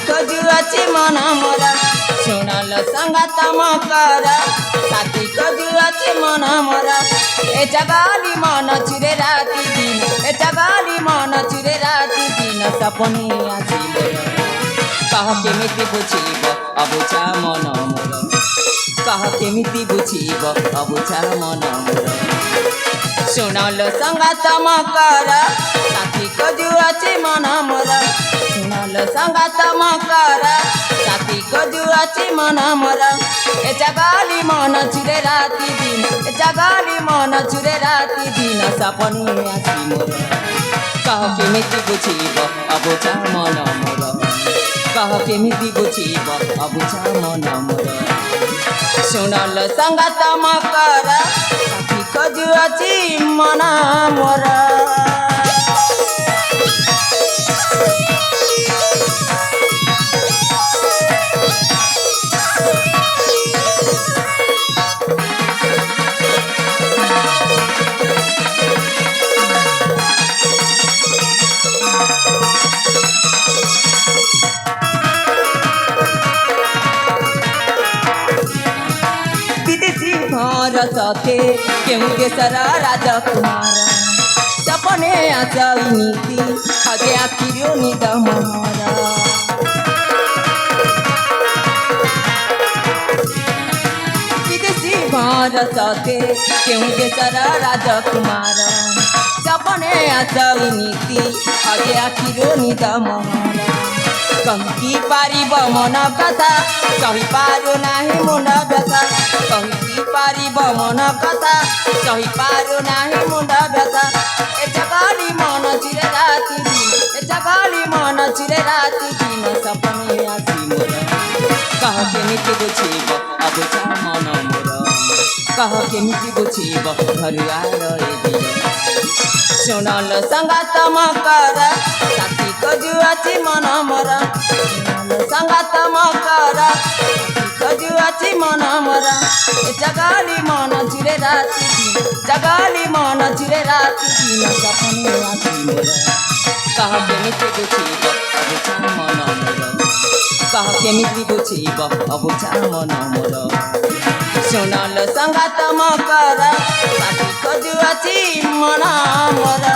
ଖୋଜୁଅଛି ମନ ମୋର ଶୁଣଲ ସଙ୍ଗାତ ମକର ସାଥୀ ଖୋଜୁଅଛି ମନ ମୋର ଏ ଜଗାଲି ମନ ଚିରେ ରାତି ଦିନ ଏ ଜଗାଲି ମନ ଚିରେ ରାତି ଦିନ ସପନେ ଆସିଲେ କହ କେମିତି ବୁଝିବ ଅବୁଝା ମନ ମୋର कह केमिति बुझिब अबुझा मन मोर सुनल संगात मकर साथी खोजुअछि मन मोर सुनल संगात मकर साथी खोजुअछि मन मोर ए जगाली मन चिरे राति दिन ए जगाली मन चिरे राति दिन सपने आसी मोर कह केमिति बुझिब अबुझा मन मोर कह केमिति बुझिब अबुझा मन मोर सुनल संगात मकर साथी खोजुअछि मन मोर सते क्यों केसर राजकुमार सपने आसई नीति आगे आखिर निद महारा विदेशी भारते क्यों केसर राजकुमार सपने आसई नीति आगे आखिर निद महारा कही पारिब मन कथा सही पारु नाही मुंड व्यथा कही पारिब मन कथा सही पारु नाही मुंड व्यथा ए जगाली मन चिरे राति दिन ए जगाली मन चिरे राति दिन सपने आसी मोर कह केमिति बुझिब अबुझा मन मोर कह केमिति बुझिब घरुआ रहे दिन सुनल संगात मकर साथी खोजुअछि मन मोर सुनल संगात मकर खोजुअछि मन मोर ए जगाली मन चिरे राति दिन जगाली मन चिरे राति दिन सपने आसी मोर कह केमिति बुझिब अबुझा मन मोर कह केमिति बुझिब अबुझा मन मोर सुनल संगात मकर साथी खोजुअछि मन मोर।